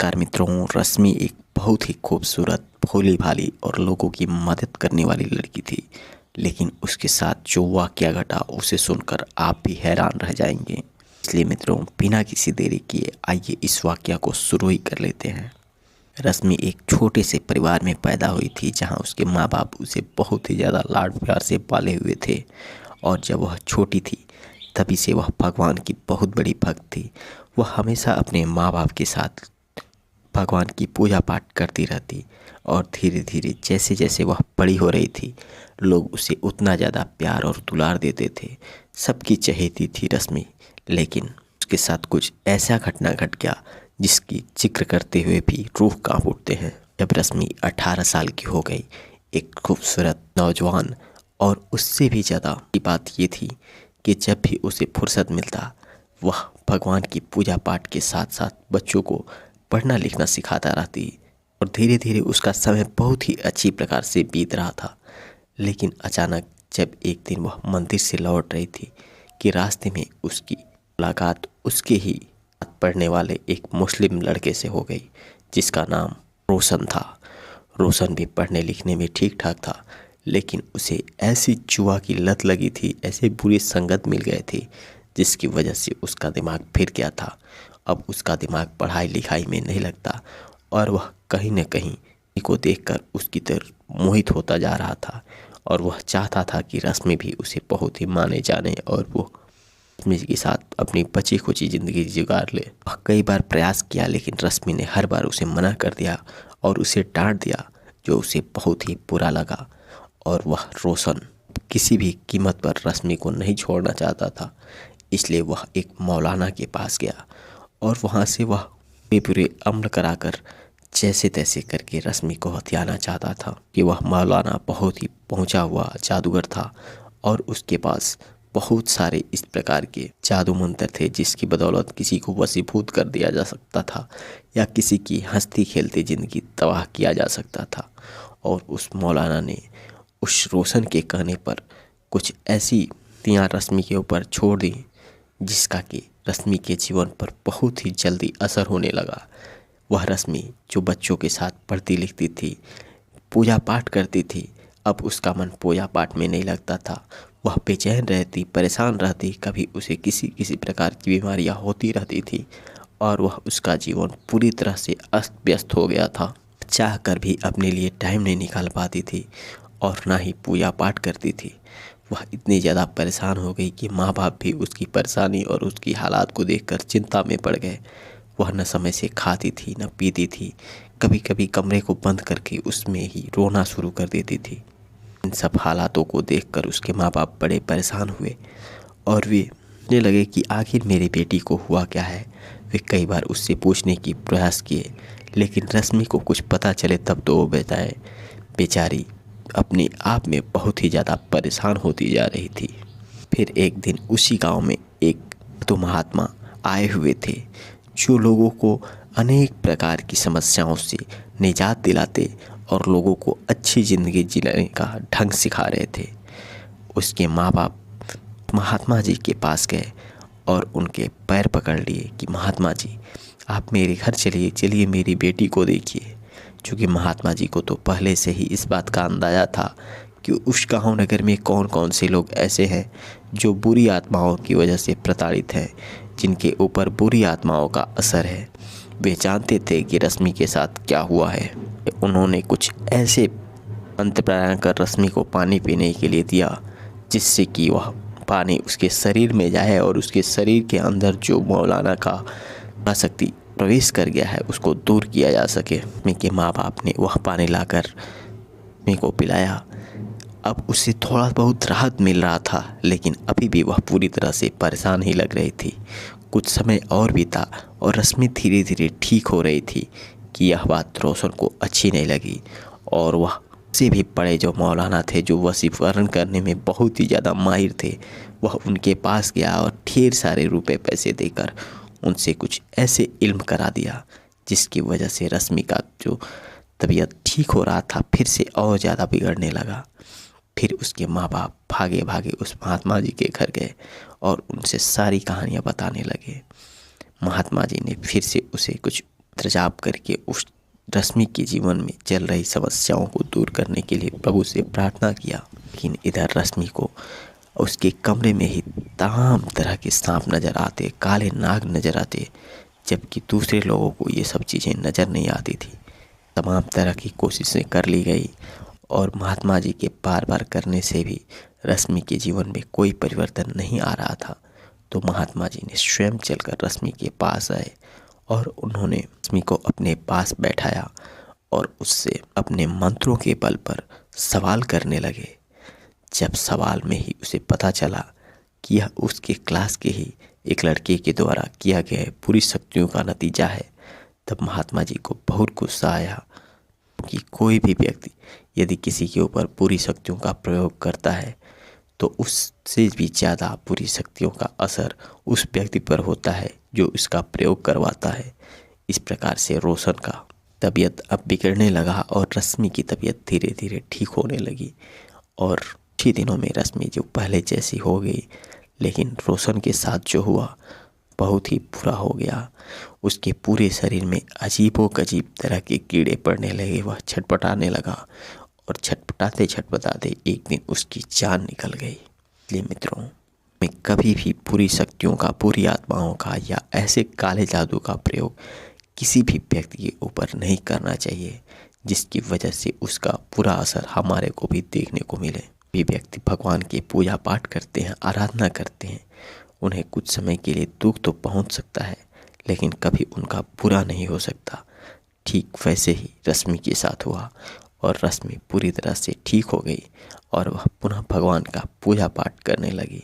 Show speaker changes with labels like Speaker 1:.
Speaker 1: नमस्कार मित्रों। रश्मि एक बहुत ही खूबसूरत, भोली भाली और लोगों की मदद करने वाली लड़की थी। लेकिन उसके साथ जो वाकया घटा उसे सुनकर आप भी हैरान रह जाएंगे। इसलिए मित्रों, बिना किसी देरी किए आइए इस वाकया को शुरू ही कर लेते हैं। रश्मि एक छोटे से परिवार में पैदा हुई थी, जहां उसके माँ बाप उसे बहुत ही ज़्यादा लाड प्यार से पाले हुए थे। और जब वह छोटी थी तभी से वह भगवान की बहुत बड़ी भक्त थी। वह हमेशा अपने माँ बाप के साथ भगवान की पूजा पाठ करती रहती। और धीरे धीरे जैसे जैसे वह बड़ी हो रही थी, लोग उसे उतना ज़्यादा प्यार और दुलार देते थे। सबकी चहेती थी रश्मि। लेकिन उसके साथ कुछ ऐसा घटना घट गया जिसकी जिक्र करते हुए भी रूह कांप उठते हैं। जब रश्मि 18 साल की हो गई, एक खूबसूरत नौजवान, और उससे भी ज़्यादा की बात ये थी कि जब भी उसे फुर्सत मिलता वह भगवान की पूजा पाठ के साथ साथ बच्चों को पढ़ना लिखना सिखाता रहती। और धीरे धीरे उसका समय बहुत ही अच्छी प्रकार से बीत रहा था। लेकिन अचानक जब एक दिन वह मंदिर से लौट रही थी कि रास्ते में उसकी मुलाकात उसके ही पढ़ने वाले एक मुस्लिम लड़के से हो गई, जिसका नाम रोशन था। रोशन भी पढ़ने लिखने में ठीक ठाक था, लेकिन उसे ऐसी जुआ की लत लगी थी, ऐसे बुरी संगत मिल गए थे जिसकी वजह से उसका दिमाग फिर गया था। अब उसका दिमाग पढ़ाई लिखाई में नहीं लगता और वह कहीं न कहीं को देखकर उसकी तरफ मोहित होता जा रहा था। और वह चाहता था कि रश्मि भी उसे बहुत ही माने जाने और वो रश्मि के साथ अपनी बची खुची ज़िंदगी गुजार ले। वह कई बार प्रयास किया, लेकिन रश्मि ने हर बार उसे मना कर दिया और उसे डांट दिया, जो उसे बहुत ही बुरा लगा। और वह रोशन किसी भी कीमत पर रश्मि को नहीं छोड़ना चाहता था। इसलिए वह एक मौलाना के पास गया और वहाँ से वह पूरे अमल कराकर जैसे तैसे करके रश्मि को हथियाना चाहता था। कि वह मौलाना बहुत ही पहुंचा हुआ जादूगर था और उसके पास बहुत सारे इस प्रकार के जादू मंत्र थे जिसकी बदौलत किसी को वशीभूत कर दिया जा सकता था या किसी की हंसती खेलती ज़िंदगी तबाह किया जा सकता था। और उस मौलाना ने उस रोशन के कहने पर कुछ ऐसी तियाँ रश्मि के ऊपर छोड़ दी जिसका कि रश्मि के जीवन पर बहुत ही जल्दी असर होने लगा। वह रश्मि जो बच्चों के साथ पढ़ती लिखती थी, पूजा पाठ करती थी, अब उसका मन पूजा पाठ में नहीं लगता था। वह बेचैन रहती, परेशान रहती, कभी उसे किसी किसी प्रकार की बीमारियां होती रहती थी और वह उसका जीवन पूरी तरह से अस्त व्यस्त हो गया था। चाह कर भी अपने लिए टाइम नहीं निकाल पाती थी और ना ही पूजा पाठ करती थी। वह इतनी ज़्यादा परेशान हो गई कि माँ बाप भी उसकी परेशानी और उसकी हालात को देखकर चिंता में पड़ गए। वह न समय से खाती थी न पीती थी, कभी कभी कमरे को बंद करके उसमें ही रोना शुरू कर देती थी। इन सब हालातों को देखकर उसके माँ बाप बड़े परेशान हुए और वे सोचने लगे कि आखिर मेरी बेटी को हुआ क्या है। वे कई बार उससे पूछने की प्रयास किए, लेकिन रश्मि को कुछ पता चले तब तो वो बेचारी अपने आप में बहुत ही ज़्यादा परेशान होती जा रही थी। फिर एक दिन उसी गांव में एक तो महात्मा आए हुए थे जो लोगों को अनेक प्रकार की समस्याओं से निजात दिलाते और लोगों को अच्छी ज़िंदगी जीने का ढंग सिखा रहे थे। उसके माँ बाप महात्मा जी के पास गए और उनके पैर पकड़ लिए कि महात्मा जी, आप मेरे घर चलिए, चलिए मेरी बेटी को देखिए। चूँकि महात्मा जी को तो पहले से ही इस बात का अंदाज़ा था कि उस गाँव नगर में कौन कौन से लोग ऐसे हैं जो बुरी आत्माओं की वजह से प्रताड़ित हैं, जिनके ऊपर बुरी आत्माओं का असर है। वे जानते थे कि रश्मि के साथ क्या हुआ है। उन्होंने कुछ ऐसे मंत्र प्राणायाम कर रश्मि को पानी पीने के लिए दिया, जिससे कि वह पानी उसके शरीर में जाए और उसके शरीर के अंदर जो मौलाना का शक्ति प्रवेश कर गया है उसको दूर किया जा सके। मेरे माँ बाप ने वह पानी लाकर मेरे को पिलाया। अब उसे थोड़ा बहुत राहत मिल रहा था, लेकिन अभी भी वह पूरी तरह से परेशान ही लग रही थी। कुछ समय और बीता और रश्मि धीरे धीरे ठीक हो रही थी कि यह बात रोशन को अच्छी नहीं लगी और वह से भी बड़े जो मौलाना थे, जो वशीकरण करने में बहुत ही ज़्यादा माहिर थे, वह उनके पास गया और ढेर सारे रुपए पैसे देकर उनसे कुछ ऐसे इल्म करा दिया जिसकी वजह से रश्मि का जो तबीयत ठीक हो रहा था फिर से और ज़्यादा बिगड़ने लगा। फिर उसके माँ बाप भागे भागे उस महात्मा जी के घर गए और उनसे सारी कहानियाँ बताने लगे। महात्मा जी ने फिर से उसे कुछ मंत्र जाप करके उस रश्मि के जीवन में चल रही समस्याओं को दूर करने के लिए प्रभु से प्रार्थना किया। लेकिन इधर रश्मि को उसके कमरे में ही तमाम तरह के सांप नजर आते, काले नाग नजर आते, जबकि दूसरे लोगों को ये सब चीज़ें नज़र नहीं आती थी। तमाम तरह की कोशिशें कर ली गई और महात्मा जी के बार बार करने से भी रश्मि के जीवन में कोई परिवर्तन नहीं आ रहा था। तो महात्मा जी ने स्वयं चलकर रश्मि के पास आए और उन्होंने रश्मि को अपने पास बैठाया और उससे अपने मंत्रों के बल पर सवाल करने लगे। जब सवाल में ही उसे पता चला कि यह उसके क्लास के ही एक लड़के के द्वारा किया गया पूरी शक्तियों का नतीजा है, तब महात्मा जी को बहुत गुस्सा आया कि कोई भी व्यक्ति यदि किसी के ऊपर पूरी शक्तियों का प्रयोग करता है तो उससे भी ज़्यादा पूरी शक्तियों का असर उस व्यक्ति पर होता है जो इसका प्रयोग करवाता है। इस प्रकार से रोशन का तबीयत अब बिगड़ने लगा और रश्मि की तबीयत धीरे धीरे ठीक होने लगी और कुछ ही दिनों में रश्मि जो पहले जैसी हो गई। लेकिन रोशन के साथ जो हुआ बहुत ही बुरा हो गया। उसके पूरे शरीर में अजीबोगरीब तरह के कीड़े पड़ने लगे। वह छटपटाने लगा और छटपटाते छटपटाते एक दिन उसकी जान निकल गई। इसलिए मित्रों, में कभी भी बुरी शक्तियों का, बुरी आत्माओं का या ऐसे काले जादू का प्रयोग किसी भी व्यक्ति के ऊपर नहीं करना चाहिए जिसकी वजह से उसका बुरा असर हमारे को भी देखने को मिले। भी व्यक्ति भगवान की पूजा पाठ करते हैं, आराधना करते हैं, उन्हें कुछ समय के लिए दुख तो पहुंच सकता है लेकिन कभी उनका बुरा नहीं हो सकता। ठीक वैसे ही रश्मि के साथ हुआ और रश्मि पूरी तरह से ठीक हो गई और वह पुनः भगवान का पूजा पाठ करने लगी।